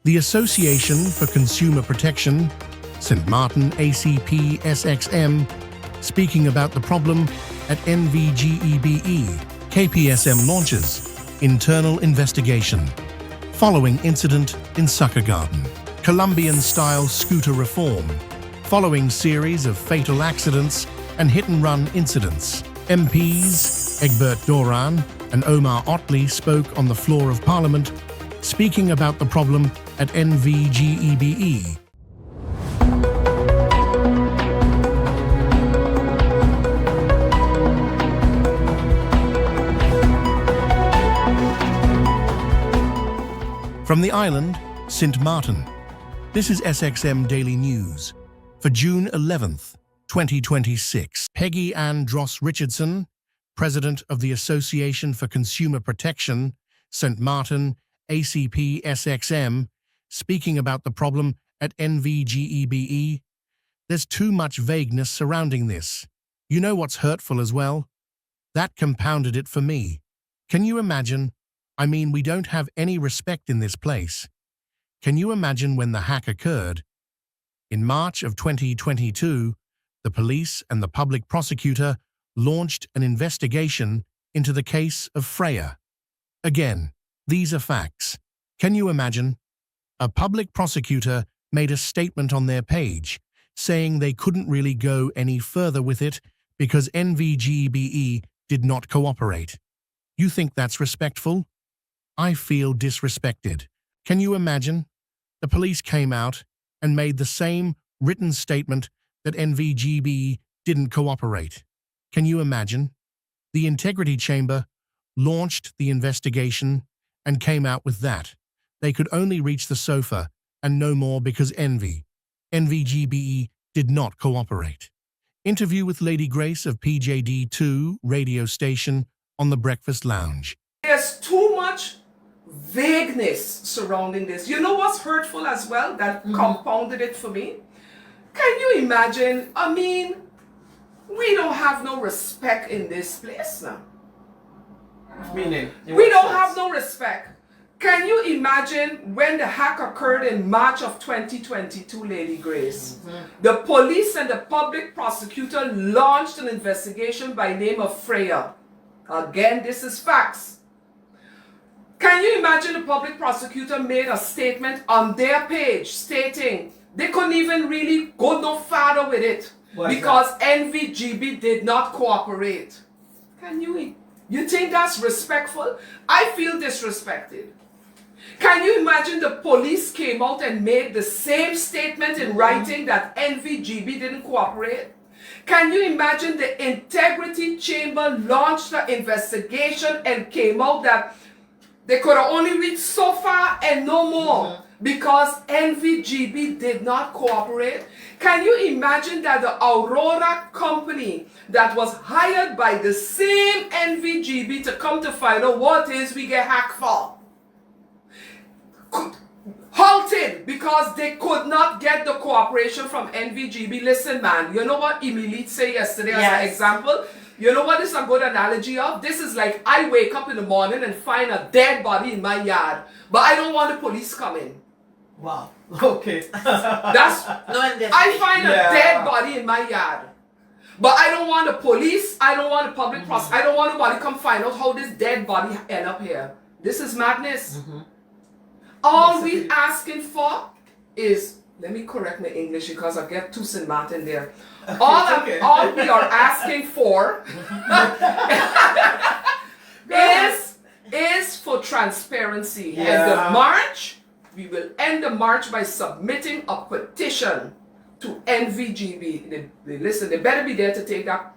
The Association for Consumer Protection, St. Martin ACP SXM, speaking about the problem at NVGEBE, KPSM launches internal investigation following incident in Sucker Garden. Colombian-style scooter reform following series of fatal accidents and hit-and-run incidents. MPs Egbert Doran and Omar Otley spoke on the floor of Parliament, speaking about the problem at NVGEBE. From the island, St. Martin, this is SXM Daily News for June 11th, 2026. Peggy Ann Dross Richardson, President of the Association for Consumer Protection, St. Martin ACP SXM, speaking about the problem at NVGEBE. There's too much vagueness surrounding this. You know what's hurtful as well? That compounded it for me. Can you imagine? I mean, we don't have any respect in this place. Can you imagine when the hack occurred? In March of 2022, the police and the public prosecutor launched an investigation into the case of Freya. Again, these are facts. Can you imagine? A public prosecutor made a statement on their page saying they couldn't really go any further with it because NVGEBE did not cooperate. You think that's respectful? I feel disrespected. Can you imagine? The police came out and made the same written statement that NVGEBE didn't cooperate. Can you imagine? The Integrity Chamber launched the investigation and came out with that. They could only reach the sofa and no more because NVGEBE did not cooperate. Interview with Lady Grace of PJD2 radio station on the Breakfast Lounge. There's too much vagueness surrounding this. You know what's hurtful as well that compounded it for me? Can you imagine? I mean, we don't have no respect in this place now. Meaning? We don't have no respect. Can you imagine when the hack occurred in March of 2022, Lady Grace? The police and the public prosecutor launched an investigation by name of Freya. Again, this is facts. Can you imagine the public prosecutor made a statement on their page stating they couldn't even really go no farther with it because NVGB did not cooperate? Can you think that's respectful? I feel disrespected. Can you imagine the police came out and made the same statement in writing that NVGB didn't cooperate? Can you imagine the Integrity Chamber launched the investigation and came out that they could have only reached so far and no more because NVGB did not cooperate? Can you imagine that the Aurora company that was hired by the same NVGB to come to find out what is we get hacked for, halted because they could not get the cooperation from NVGB? Listen, man, you know what Emily said yesterday as an example? You know what this is a good analogy of? This is like I wake up in the morning and find a dead body in my yard, but I don't want the police coming. Wow. Okay. I find a dead body in my yard, but I don't want the police, I don't want the public prosecutor, I don't want nobody come find out how this dead body end up here. This is madness. All we asking for is, let me correct my English because I get too St. Martin there. All we are asking for is for transparency. And the march, we will end the march by submitting a petition to NVGB. Listen, they better be there to take that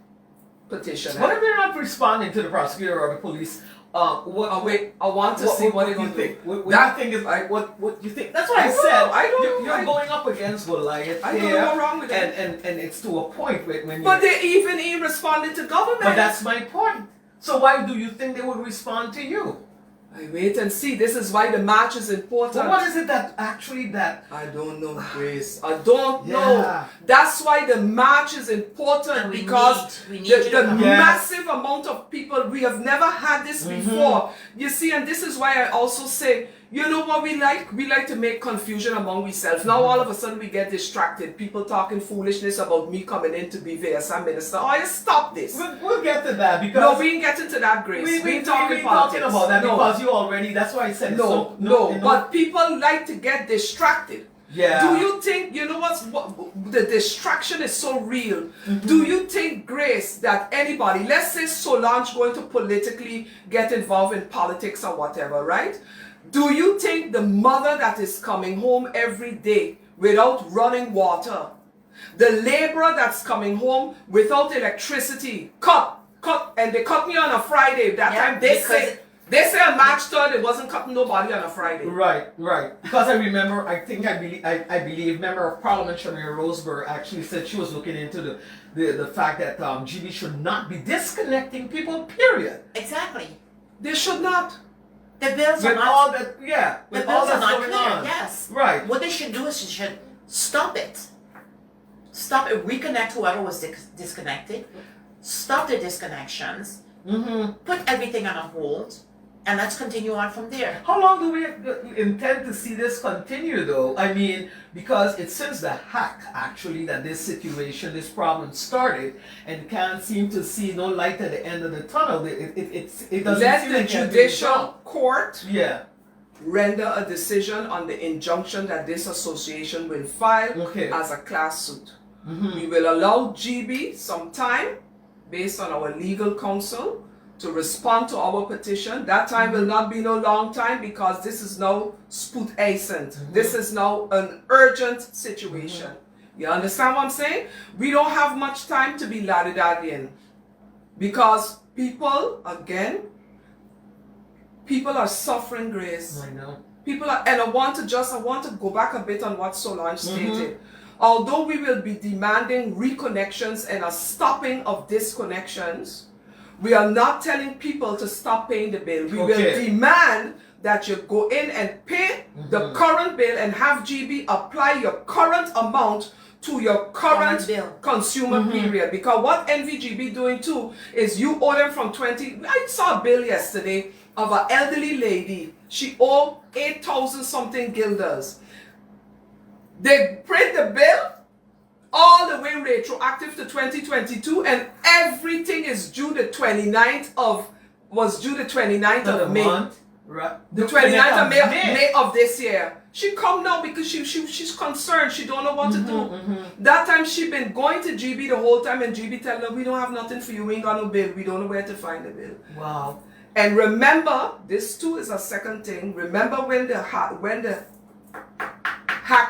petition. What if they're not responding to the prosecutor or the police? Wait, I want to see what they're going to think. What do you think is like? What you think? That's what I said. You're going up against Goliath. I don't know what's wrong with it. And it's to a point when. But they even responded to government. But that's my point. So why do you think they would respond to you? I wait and see. This is why the march is important. But what is it that actually that? I don't know, Grace. I don't know. That's why the march is important because the massive amount of people, we have never had this before. You see, and this is why I also say, You know what we like? We like to make confusion among ourselves. Now all of a sudden we get distracted. People talking foolishness about me coming in to be VSM minister. Oh, you stop this. We'll get to that because no, we ain't getting to that, Grace. We ain't talking politics. Talking about that no. because you already. That's why I said no. But people like to get distracted. Yeah. Do you think, you know what the distraction is so real? Do you think, Grace, that anybody, let's say Solange going to politically get involved in politics or whatever, right? Do you think the mother that is coming home every day without running water, the laborer that's coming home without electricity, and they cut me on a Friday, that time they say on March 3rd it wasn't cutting nobody on a Friday. Right. Because I remember, I believe, Member of Parliament Shamir Roseberg actually said she was looking into the fact that GB should not be disconnecting people, period. Exactly. They should not. The bills are With not. all that, yeah. The With bills all are that's not going clear. on. Yes. Right. What they should do is they should stop it. Stop it. Reconnect whoever was disconnected. Stop the disconnections. Put everything on a hold, and let's continue on from there. How long do we intend to see this continue, though? I mean, because it's since the hack, actually, that this situation, this problem started, and can't seem to see no light at the end of the tunnel. It doesn't Let seem the like it can be judicial resolved. court Yeah. render a decision on the injunction that this association will file as a class suit. We will allow GB some time based on our legal counsel to respond to our petition. That time will not be no long time because this is now spoed-eisend. This is now an urgent situation. You understand what I'm saying? We don't have much time to be laddy-daddying because people are suffering, Grace. I know. People are, and I want to go back a bit on what Solange stated. Although we will be demanding reconnections and a stopping of disconnections, we are not telling people to stop paying the bill. We will demand that you go in and pay the current bill and have GB apply your current amount to your current consumer period. Because what NVGB doing too is you owe them from 20. I saw a bill yesterday of an elderly lady. She owed 8,000 something guilders. They print the bill all the way retroactive to 2022, and everything is due the 29th of May. Right. The 29th of May of this year. She come now because she's concerned. She don't know what to do. That time she been going to GB the whole time, and GB telling her, we don't have nothing for you. We ain't got no bill. We don't know where to find the bill. Wow. And remember, this too is a second thing. Remember when the hack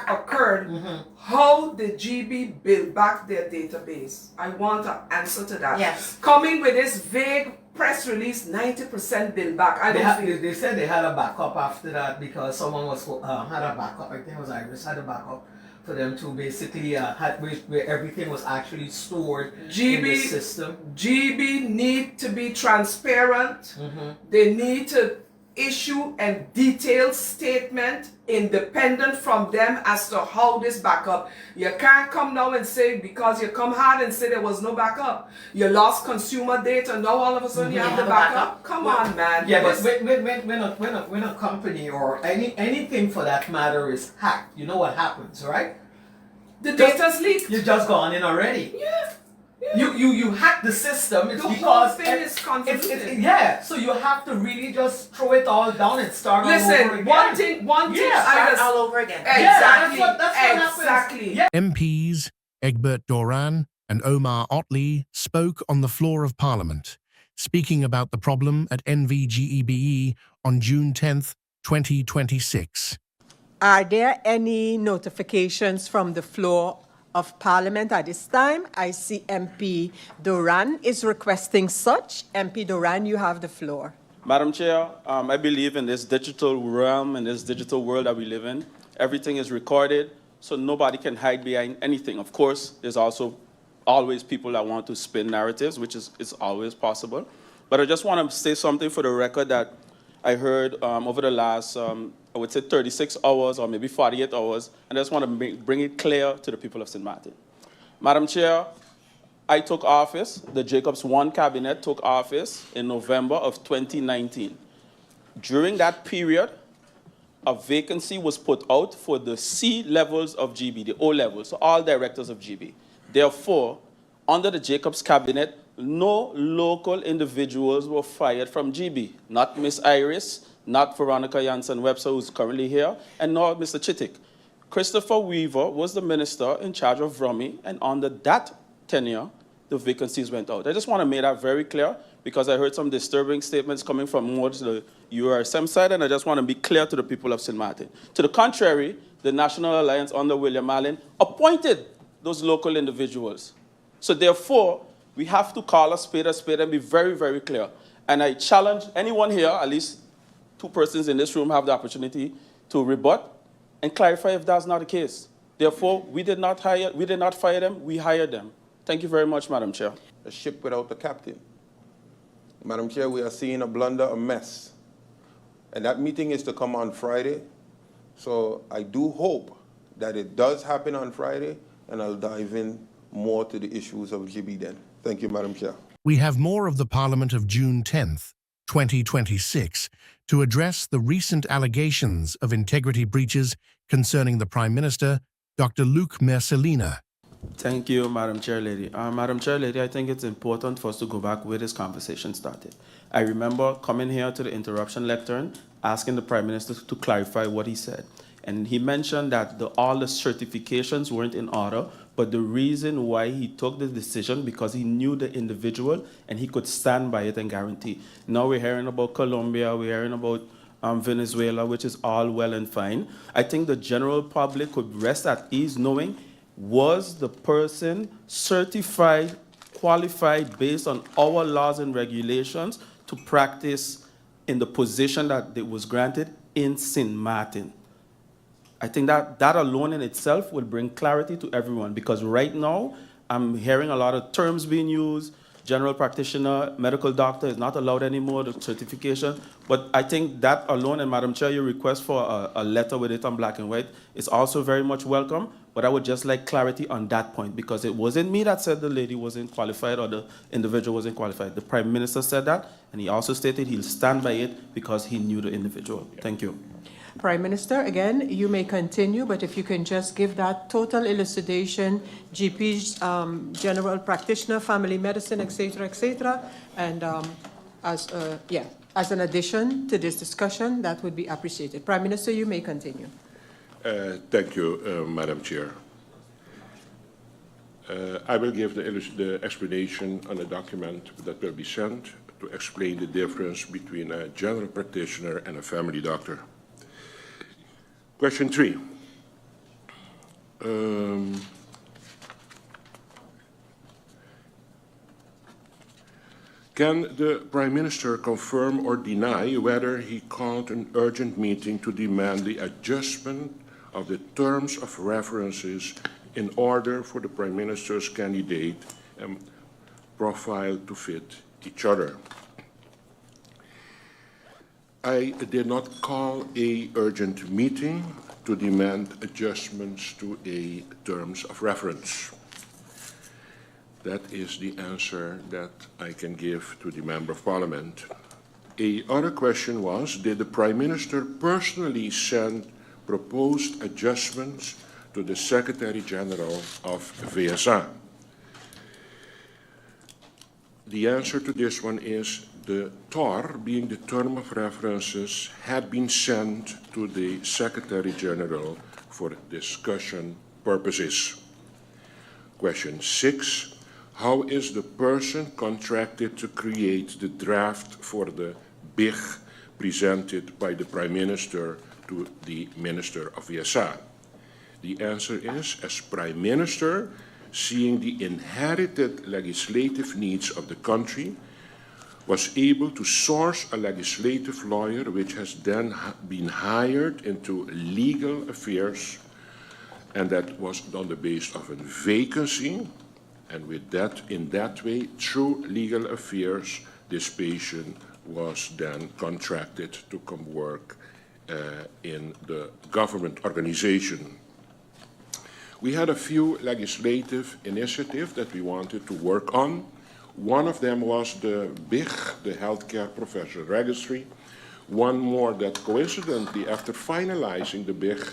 occurred, how the GB build back their database? I want an answer to that. Yes. Coming with this vague press release, 90% build back. They said they had a backup after that because someone was had a backup. I think it was Iris had a backup for them to basically where everything was actually stored in the system. GB need to be transparent. They need to issue a detailed statement independent from them as to how this backup. You can't come now and say because you come hard and say there was no backup. You lost consumer data, now all of a sudden you have the backup. Come on, man. Yeah, but when a company or anything for that matter is hacked, you know what happens, right? The data's leaked. You've just gone in already. Yeah. You hack the system. It's the because whole thing is convoluted. Yeah, so you have to really just throw it all down and start all over again. One thing, Start all over again. Exactly. Yeah, that's what exactly. Yeah. MPs Egbert Doran and Omar Otley spoke on the floor of Parliament, speaking about the problem at NVGEBE on June 10th, 2026. Are there any notifications from the floor of Parliament at this time? I see MP Doran is requesting such. MP Doran, you have the floor. Madam Chair, I believe in this digital realm, in this digital world that we live in, everything is recorded, so nobody can hide behind anything. Of course, there's also always people that want to spin narratives, which is always possible. But I just want to say something for the record that I heard over the last, I would say 36 hours or maybe 48 hours, and I just want to bring it clear to the people of St. Martin. Madam Chair, I took office, the Jacobs 1 cabinet took office in November of 2019. During that period, a vacancy was put out for the C levels of GB, the O levels, so all directors of GB. Therefore, under the Jacobs cabinet, no local individuals were fired from GB. Not Miss Iris, not Veronica Janssen-Webster, who's currently here, and nor Mr. Chittick. Christopher Weaver was the minister in charge of Rummy, and under that tenure, the vacancies went out. I just want to make that very clear because I heard some disturbing statements coming from more to the URSM side, and I just want to be clear to the people of St. Martin. To the contrary, the National Alliance under William Allen appointed those local individuals. So therefore, we have to call a spade and be very, very clear. And I challenge anyone here, at least 2 persons in this room have the opportunity to rebut and clarify if that's not the case. Therefore, we did not fire them, we hired them. Thank you very much, Madam Chair. A ship without a captain. Madam Chair, we are seeing a blunder, a mess. And that meeting is to come on Friday. So I do hope that it does happen on Friday, and I'll dive in more to the issues of GB then. Thank you, Madam Chair. We have more of the Parliament of June 10th, 2026, to address the recent allegations of integrity breaches concerning the Prime Minister, Dr. Luc Mercelina. Thank you, Madam Chair Lady. Madam Chair Lady, I think it's important for us to go back where this conversation started. I remember coming here to the interruption lectern, asking the Prime Minister to clarify what he said. And he mentioned that all the certifications weren't in order, but the reason why he took the decision because he knew the individual and he could stand by it and guarantee. Now we're hearing about Colombia, we're hearing about Venezuela, which is all well and fine. I think the general public could rest at ease knowing was the person certified, qualified based on our laws and regulations to practice in the position that it was granted in St. Martin. I think that alone in itself will bring clarity to everyone because right now I'm hearing a lot of terms being used. General practitioner, medical doctor is not allowed anymore, the certification. But I think that alone, and Madam Chair, your request for a letter with it on black and white is also very much welcome. But I would just like clarity on that point because it wasn't me that said the lady wasn't qualified or the individual wasn't qualified. The Prime Minister said that, and he also stated he'll stand by it because he knew the individual. Thank you. Prime Minister, again, you may continue, but if you can just give that total elucidation, GPs, general practitioner, family medicine, etc., and as an addition to this discussion, that would be appreciated. Prime Minister, you may continue. Thank you, Madam Chair. I will give the explanation on a document that will be sent to explain the difference between a general practitioner and a family doctor. Question 3. Can the Prime Minister confirm or deny whether he called an urgent meeting to demand the adjustment of the terms of references in order for the Prime Minister's candidate and profile to fit each other? I did not call an urgent meeting to demand adjustments to a terms of reference. That is the answer that I can give to the Member of Parliament. A other question was, did the Prime Minister personally send proposed adjustments to the Secretary General of VSA? The answer to this one is the TOR, being the term of references, had been sent to the Secretary General for discussion purposes. Question 6. How is the person contracted to create the draft for the BIG presented by the Prime Minister to the Minister of VSA? The answer is, as Prime Minister, seeing the inherited legislative needs of the country, was able to source a legislative lawyer which has then been hired into legal affairs, and that was on the basis of a vacancy, and with that, in that way, through legal affairs, this patient was then contracted to come work in the government organization. We had a few legislative initiatives that we wanted to work on. One of them was the BIG, the Healthcare Professional Registry, one more that coincidentally, after finalizing the big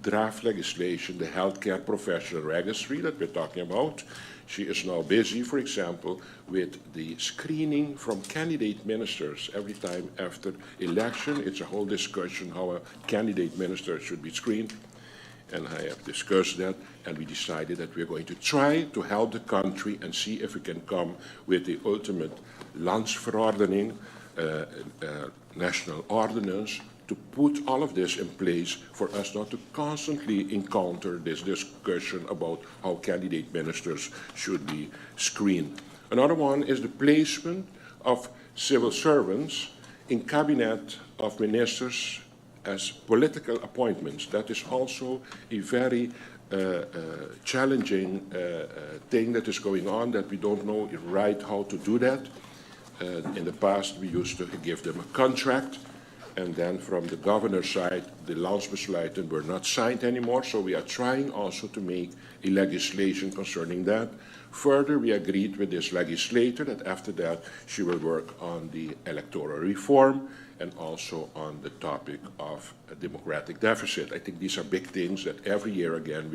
draft legislation, the healthcare professional registry that we're talking about, she is now busy, for example, with the screening from candidate ministers. Every time after election, it's a whole discussion how a candidate minister should be screened. And I have discussed that, and we decided that we're going to try to help the country and see if we can come with the ultimate landsverordening, national ordinance, to put all of this in place for us not to constantly encounter this discussion about how candidate ministers should be screened. Another one is the placement of civil servants in cabinet of ministers as political appointments. That is also a very challenging thing that is going on, that we don't know right how to do that. In the past, we used to give them a contract, and then from the governor's side, the landsbesluiten were not signed anymore, so we are trying also to make a legislation concerning that. Further, we agreed with this legislator that after that, she will work on the electoral reform and also on the topic of a democratic deficit. I think these are big things that every year again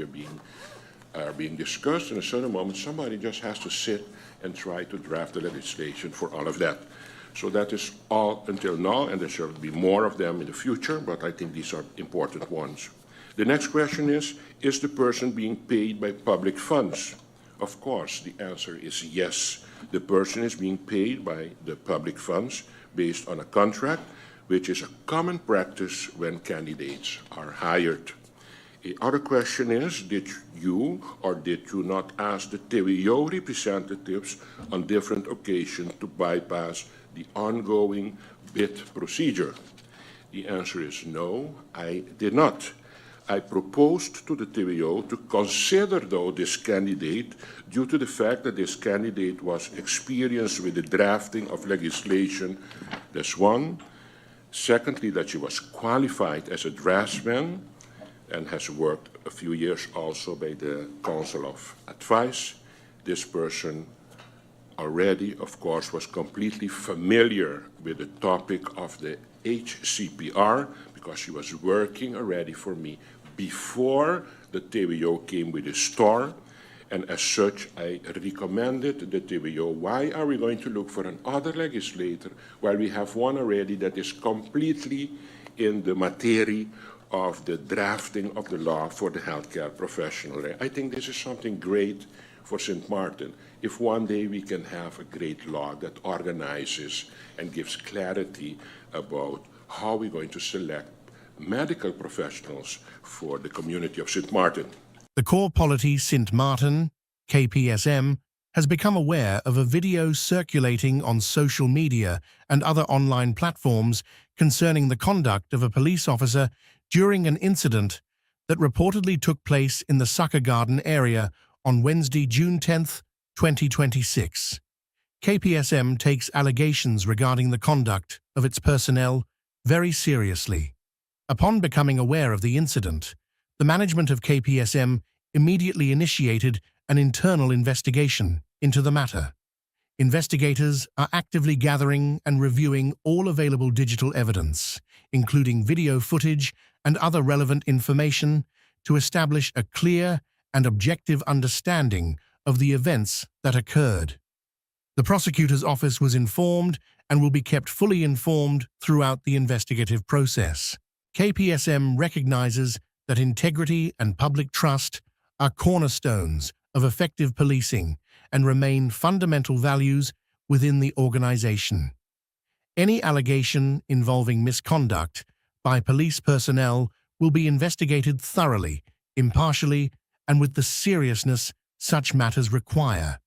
are being discussed. In a certain moment, somebody just has to sit and try to draft the legislation for all of that. So that is all until now, and there shall be more of them in the future, but I think these are important ones. The next question is the person being paid by public funds? Of course, the answer is yes. The person is being paid by the public funds based on a contract, which is a common practice when candidates are hired. The other question is, did you or did you not ask the TWO representatives on different occasions to bypass the ongoing bid procedure? The answer is no, I did not. I proposed to the TWO to consider, though, this candidate due to the fact that this candidate was experienced with the drafting of legislation. That's one. Secondly, that she was qualified as a draftsman and has worked a few years also by the Council of Advice. This person already, of course, was completely familiar with the topic of the HCPR because she was working already for me before the TWO came with the store. And as such, I recommended the TWO, why are we going to look for another legislator while we have one already that is completely in the materie of the drafting of the law for the healthcare professional? I think this is something great for St. Martin. If one day we can have a great law that organizes and gives clarity about how we're going to select medical professionals for the community of St. Martin. The core polity Sint Maarten, KPSM, has become aware of a video circulating on social media and other online platforms concerning the conduct of a police officer during an incident that reportedly took place in the Sucker Garden area on Wednesday, June 10, 2026. KPSM takes allegations regarding the conduct of its personnel very seriously. Upon becoming aware of the incident, the management of KPSM immediately initiated an internal investigation into the matter. Investigators are actively gathering and reviewing all available digital evidence, including video footage and other relevant information, to establish a clear and objective understanding of the events that occurred. The prosecutor's office was informed and will be kept fully informed throughout the investigative process. KPSM recognizes that integrity and public trust are cornerstones of effective policing and remain fundamental values within the organization. Any allegation involving misconduct by police personnel will be investigated thoroughly, impartially, and with the seriousness such matters require.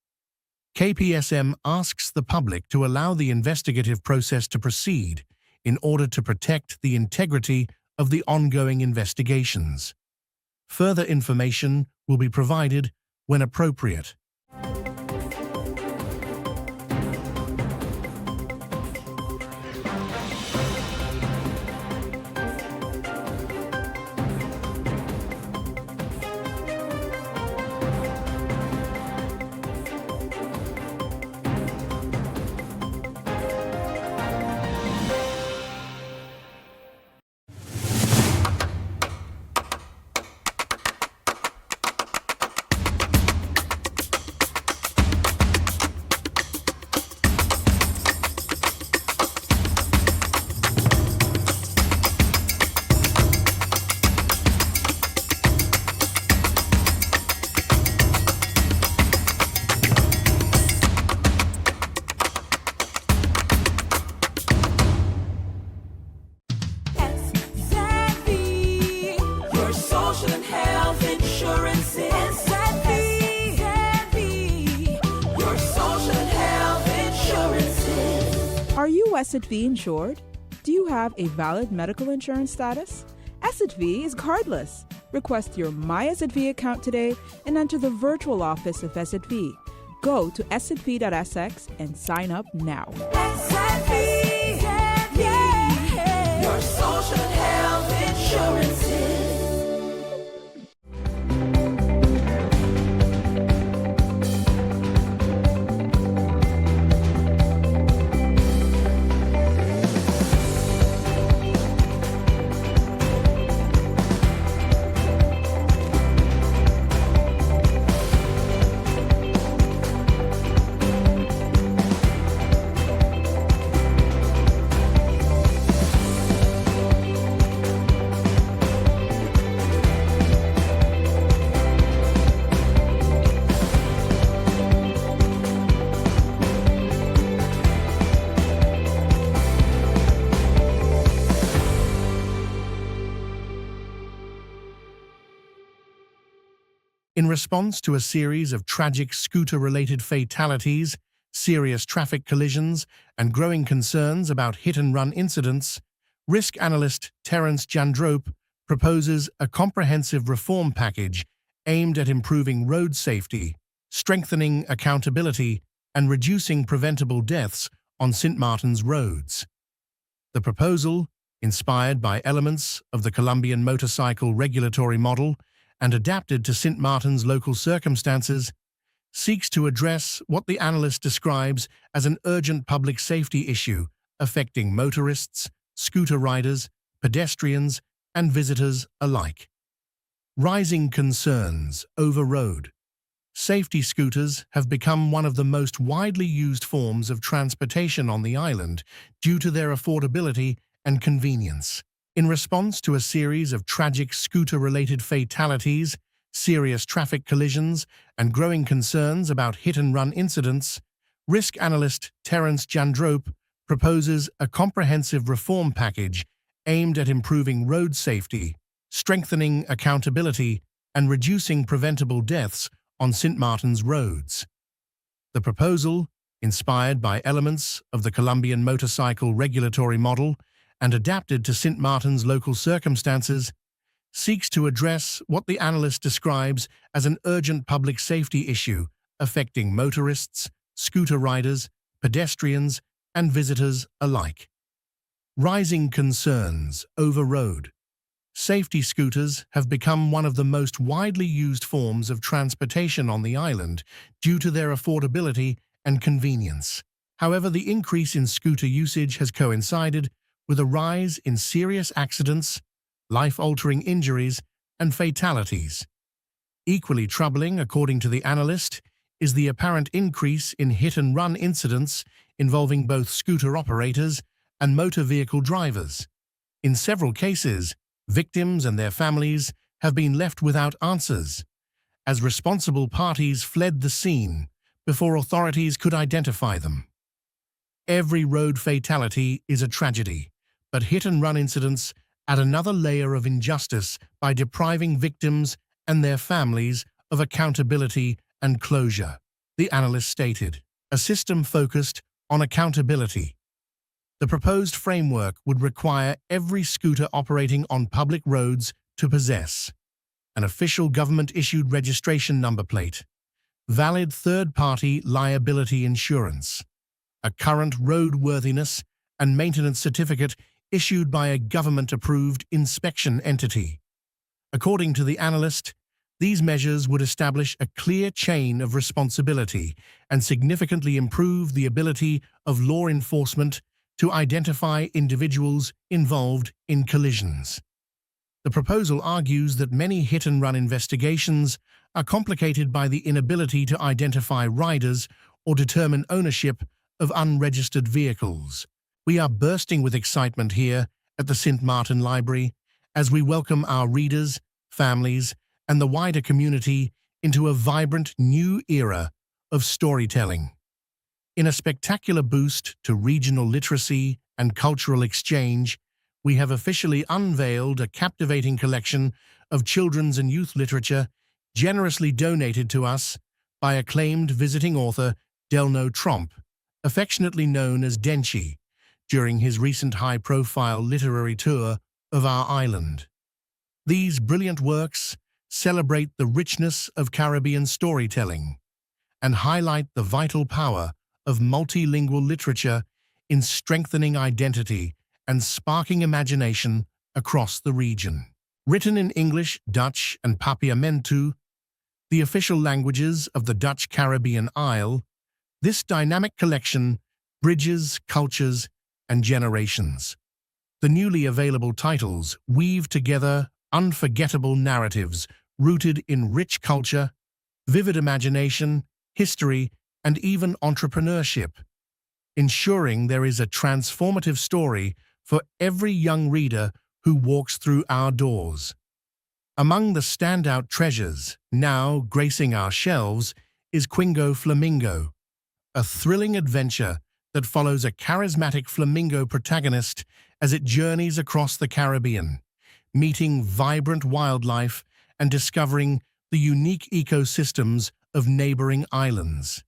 KPSM asks the public to allow the investigative process to proceed in order to protect the integrity of the ongoing investigations. Further information will be provided when appropriate. SZV insured? Do you have a valid medical insurance status? SZV is cardless. Request your My SZV account today and enter the virtual office of SZV. Go to szv.sx and sign up now. SZV, yeah. Your social health insurances. In response to a series of tragic scooter-related fatalities, serious traffic collisions, and growing concerns about hit-and-run incidents, risk analyst Terence Jandrope proposes a comprehensive reform package aimed at improving road safety, strengthening accountability, and reducing preventable deaths on St. Martin's roads. The proposal, inspired by elements of the Colombian motorcycle regulatory model and adapted to St. Martin's local circumstances, seeks to address what the analyst describes as an urgent public safety issue affecting motorists, scooter riders, pedestrians, and visitors alike. Rising concerns over road safety. Scooters have become one of the most widely used forms of transportation on the island due to their affordability and convenience. In response to a series of tragic scooter-related fatalities, serious traffic collisions, and growing concerns about hit-and-run incidents, risk analyst Terence Jandrope proposes a comprehensive reform package aimed at improving road safety, strengthening accountability, and reducing preventable deaths on St. Martin's roads. The proposal, inspired by elements of the Colombian motorcycle regulatory model and adapted to St. Martin's local circumstances, seeks to address what the analyst describes as an urgent public safety issue affecting motorists, scooter riders, pedestrians, and visitors alike. Rising concerns over road safety. Scooters have become one of the most widely used forms of transportation on the island due to their affordability and convenience. However, the increase in scooter usage has coincided with a rise in serious accidents, life-altering injuries, and fatalities. Equally troubling, according to the analyst, is the apparent increase in hit-and-run incidents involving both scooter operators and motor vehicle drivers. In several cases, victims and their families have been left without answers, as responsible parties fled the scene before authorities could identify them. Every road fatality is a tragedy, but hit-and-run incidents add another layer of injustice by depriving victims and their families of accountability and closure, the analyst stated. A system focused on accountability. The proposed framework would require every scooter operating on public roads to possess an official government-issued registration number plate, valid third-party liability insurance, a current roadworthiness and maintenance certificate issued by a government-approved inspection entity. According to the analyst, these measures would establish a clear chain of responsibility and significantly improve the ability of law enforcement to identify individuals involved in collisions. The proposal argues that many hit-and-run investigations are complicated by the inability to identify riders or determine ownership of unregistered vehicles. We are bursting with excitement here at the St. Martin Library as we welcome our readers, families, and the wider community into a vibrant new era of storytelling. In a spectacular boost to regional literacy and cultural exchange, we have officially unveiled a captivating collection of children's and youth literature generously donated to us by acclaimed visiting author Delno Tromp, affectionately known as Denchi, during his recent high-profile literary tour of our island. These brilliant works celebrate the richness of Caribbean storytelling and highlight the vital power of multilingual literature in strengthening identity and sparking imagination across the region. Written in English, Dutch, and Papiamentu, the official languages of the Dutch Caribbean Isle, this dynamic collection bridges cultures and generations. The newly available titles weave together unforgettable narratives rooted in rich culture, vivid imagination, history, and even entrepreneurship, ensuring there is a transformative story for every young reader who walks through our doors. Among the standout treasures now gracing our shelves is Quingo Flamingo, a thrilling adventure that follows a charismatic flamingo protagonist as it journeys across the Caribbean, meeting vibrant wildlife and discovering the unique ecosystems of neighboring islands.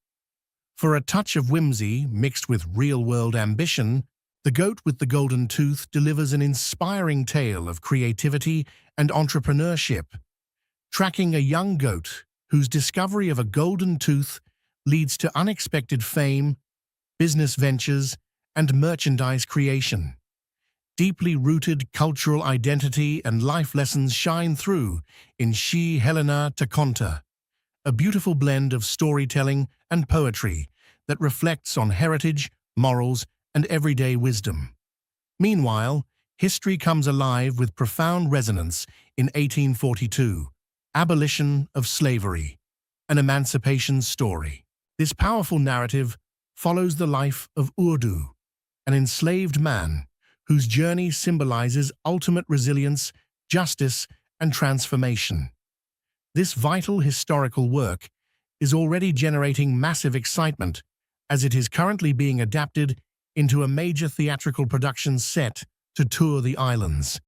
For a touch of whimsy mixed with real-world ambition, The Goat with the Golden Tooth delivers an inspiring tale of creativity and entrepreneurship, tracking a young goat whose discovery of a golden tooth leads to unexpected fame, business ventures, and merchandise creation. Deeply rooted cultural identity and life lessons shine through in She Helena Taconta, a beautiful blend of storytelling and poetry that reflects on heritage, morals, and everyday wisdom. Meanwhile, history comes alive with profound resonance in 1842, Abolition of Slavery, an emancipation story. This powerful narrative follows the life of Urdu, an enslaved man whose journey symbolizes ultimate resilience, justice, and transformation. This vital historical work is already generating massive excitement as it is currently being adapted into a major theatrical production set to tour the islands.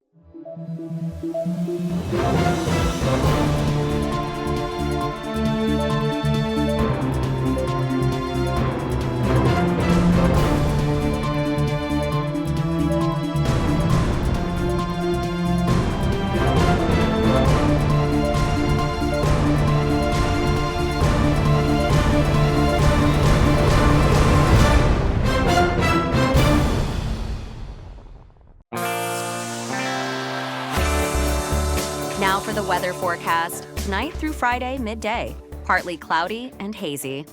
Now for the weather forecast. Tonight through Friday, midday. Partly cloudy and hazy.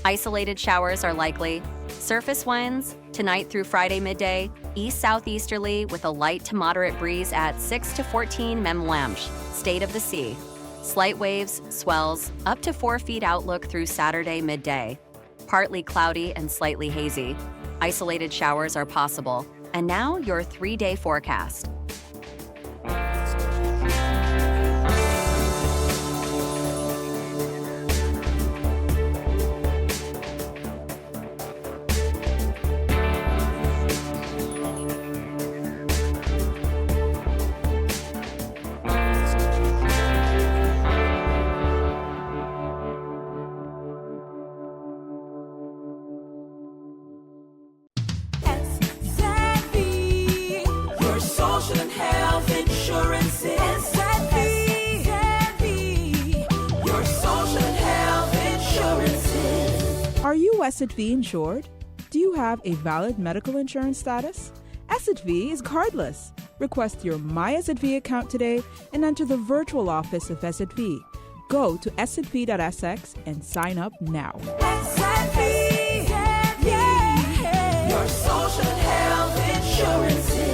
Isolated showers are likely. Surface winds, tonight through Friday midday, east-southeasterly with a light to moderate breeze at 6 to 14 mmLamsh, state of the sea. Slight waves, swells, up to 4 feet outlook through Saturday midday. Partly cloudy and slightly hazy. Isolated showers are possible. And now your 3-day forecast. Your social and health insurance is your social and health insurance. Are you SXV insured? Do you have a valid medical insurance status? SXV is cardless. Request your My SXV account today and enter the virtual office of SXV. Go to sxv.sx and sign up now. Your social and health insurances.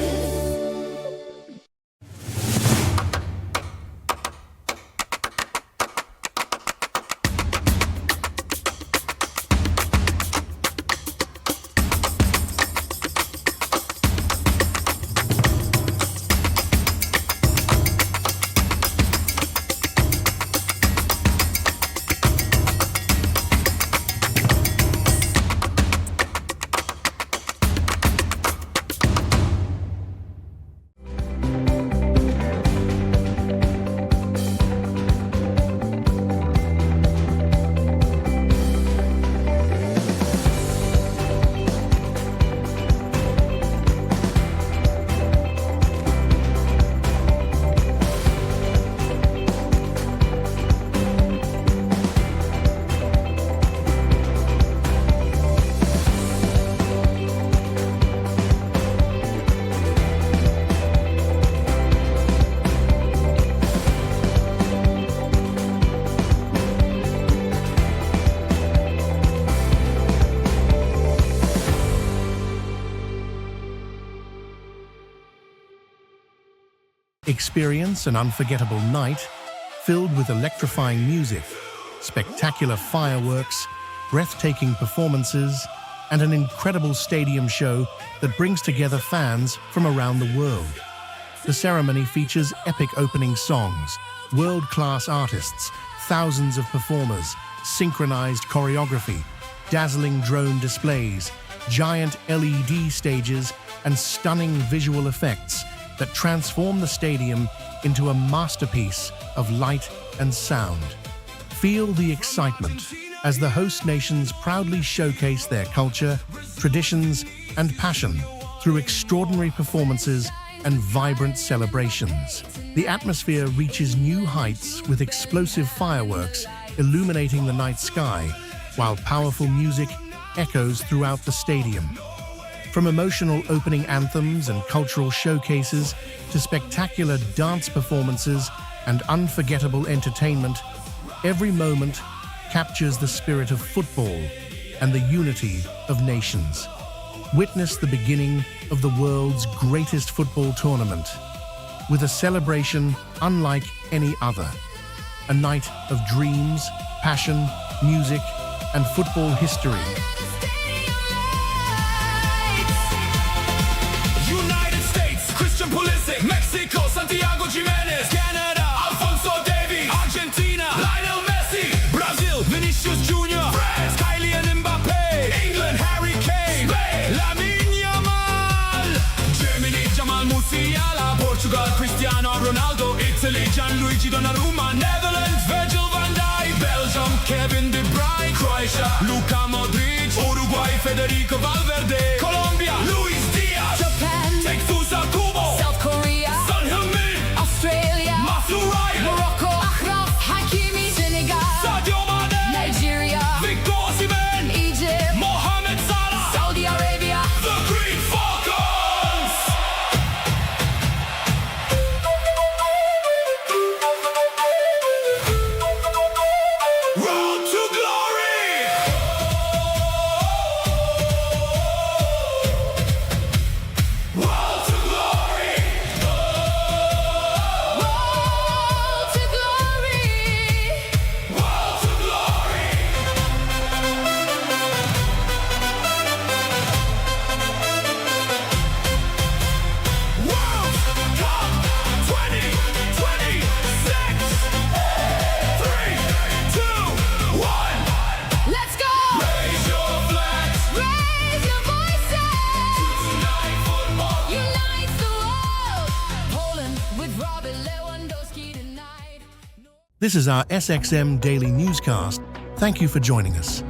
experience an unforgettable night filled with electrifying music, spectacular fireworks, breathtaking performances, and an incredible stadium show that brings together fans from around the world. The ceremony features epic opening songs, world-class artists, thousands of performers, synchronized choreography, dazzling drone displays, giant LED stages, and stunning visual effects that transform the stadium into a masterpiece of light and sound. Feel the excitement as the host nations proudly showcase their culture, traditions, and passion through extraordinary performances and vibrant celebrations. The atmosphere reaches new heights with explosive fireworks illuminating the night sky, while powerful music echoes throughout the stadium. From emotional opening anthems and cultural showcases to spectacular dance performances and unforgettable entertainment, every moment captures the spirit of football and the unity of nations. Witness the beginning of the world's greatest football tournament with a celebration unlike any other. A night of dreams, passion, music, and football history. United States, Christian Pulisic, Mexico, Santiago Jimenez, Canada, Alfonso Davies, Argentina, Lionel Messi, Brazil, Vinicius Jr., France, Kylian Mbappé, England, Harry Kane, Spain, Lamine Yamal, Germany, Jamal Musiala, Portugal, Cristiano Ronaldo, Italy, Gianluigi Donnarumma, Netherlands, Virgil van Dijk, Belgium, Kevin De Bruyne, Croatia, Luka Modric, Uruguay, Federico Valverde, Colombia, Luis Diaz, Japan, Texusa Kubo, South Korea, Son Heung-min, Australia, Matthew Ryan, Morocco, Achraf Hakimi, Senegal, Sadio Mane, Nigeria, Victor Osimhen, Egypt, Mohamed Salah, Saudi Arabia, the Green Falcons. Road to glory. Road to glory. Road to glory. Road to glory. World Cup 2026. 3, 2, 1. Let's go! Raise your flags. Raise your voices. Tonight football unites the world. Poland with Robert Lewandowski tonight. This is our SXM Daily Newscast. Thank you for joining us.